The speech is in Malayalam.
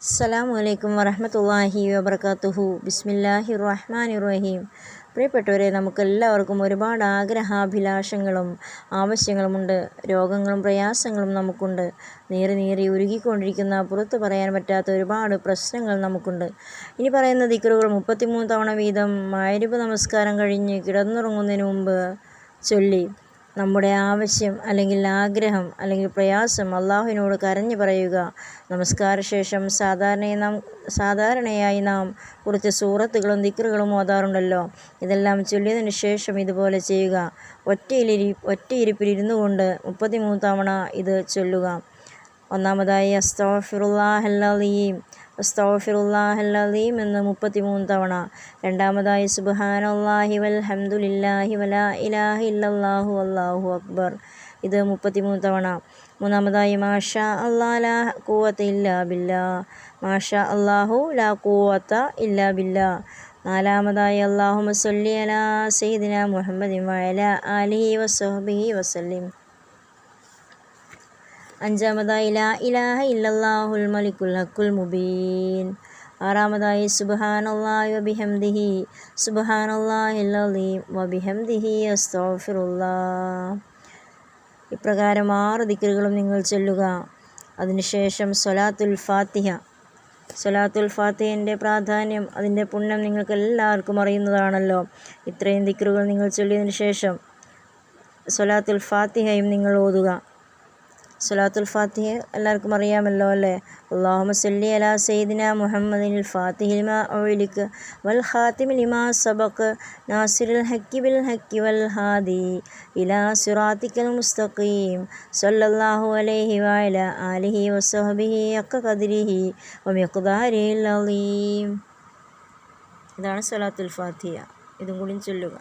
അസ്സലാമു അലൈക്കും വറഹ്മത്തുള്ളാഹി വബറകാതുഹു. ബിസ്മില്ലാഹിർ റഹ്മാനിർ റഹീം. പ്രിയപ്പെട്ടവരെ, നമുക്കെല്ലാവർക്കും ഒരുപാട് ആഗ്രഹാഭിലാഷങ്ങളും ആവശ്യങ്ങളുമുണ്ട്. രോഗങ്ങളും പ്രയാസങ്ങളും നമുക്കുണ്ട്. നീറി ഉരുകിക്കൊണ്ടിരിക്കുന്ന, പുറത്തു പറയാൻ പറ്റാത്ത ഒരുപാട് പ്രശ്നങ്ങൾ നമുക്കുണ്ട്. ഇനി പറയുന്ന ദിക്റുകൾ 33 തവണ വീതം മഗ്‌രിബ് നമസ്കാരം കഴിഞ്ഞ് കിടന്നുറങ്ങുന്നതിന് മുമ്പ് ചൊല്ലി നമ്മുടെ ആവശ്യം അല്ലെങ്കിൽ ആഗ്രഹം അല്ലെങ്കിൽ പ്രയാസം അള്ളാഹുവിനോട് കരഞ്ഞു പറയുക. നമസ്കാരശേഷം സാധാരണയായി നാം കുറച്ച് സൂറത്തുകളും ദിക്റുകളും ഓതാറുണ്ടല്ലോ. ഇതെല്ലാം ചൊല്ലിയതിനു ശേഷം ഇതുപോലെ ചെയ്യുക. ഒറ്റയിരിപ്പിൽ ഇരുന്നു കൊണ്ട് 33 തവണ ഇത് ചൊല്ലുക. ഒന്നാമതായി അസ്തഗ്ഫിറുല്ലാഹൽ അലീം എന്ന് 33 തവണ. രണ്ടാമതായി സുബ്ഹാനല്ലാഹി വൽഹംദുലില്ലാഹി വലാ ഇലാഹ ഇല്ലല്ലാഹു വല്ലാഹു അക്ബർ, ഇത് 33 തവണ. മൂന്നാമതായി മാഷാ അല്ലാഹു ലാ ഖുവത ഇല്ലാ ബില്ലാ. നാലാമതായി അല്ലാഹുമ്മ സ്വല്ലി അലാ സയ്യിദിനാ മുഹമ്മദിൻ വഅലാ ആലിഹി വസ്വഹ്ബിഹി വസല്ലിം. അഞ്ചാമതായി ലാ ഇലാഹ ഇല്ലല്ലാഹുൽ മലിക്കുൽ ഹഖുൽ മുബീൻ. ആറാമതായി സുബ്ഹാനല്ലാഹി സുബ്ഹാനല്ലാഹിൽ അലീം വബിഹംദിഹി അസ്തഗ്ഫിറുല്ലാഹ്. ഇപ്രകാരം 6 ദിക്റുകളും നിങ്ങൾ ചൊല്ലുക. അതിനുശേഷം സ്വലാത്തുൽ ഫാത്തിഹയുടെ പ്രാധാന്യം, അതിൻ്റെ പുണ്യം നിങ്ങൾക്ക് എല്ലാവർക്കും അറിയുന്നതാണല്ലോ. ഇത്രയും ദിക്റുകൾ നിങ്ങൾ ചൊല്ലിയതിനു ശേഷം സ്വലാത്തുൽ ഫാത്തിഹയും നിങ്ങൾ ഓതുക. സ്വലാത്തുൽ ഫാത്തിഹ എല്ലാവർക്കും അറിയാമല്ലോ അല്ലേ? അല്ലാഹുമ്മ സ്വല്ലി അലാ സയ്യിദിനാ മുഹമ്മദിൽ ഫാത്തിഹിൽ മാ ഉഗ്ലിഖ വൽ ഖാതിമി ലിമാ സബഖ നാസിറുൽ ഹഖ്ഖി ബിൽ ഹഖ്ഖി വൽ ഹാദി ഇലാ സിറാത്തിക്കൽ മുസ്തഖീം സ്വല്ലല്ലാഹു അലൈഹി വഅലാ ആലിഹി വസ്വഹ്ബിഹി ഹഖ്ഖ ഖദ്രിഹി വമിഖ്ദാരിഹിൽ അളീം. ഇതാണ് സ്വലാത്തുൽ ഫാത്തിഹ. ഇതും കൂടി ചൊല്ലുക.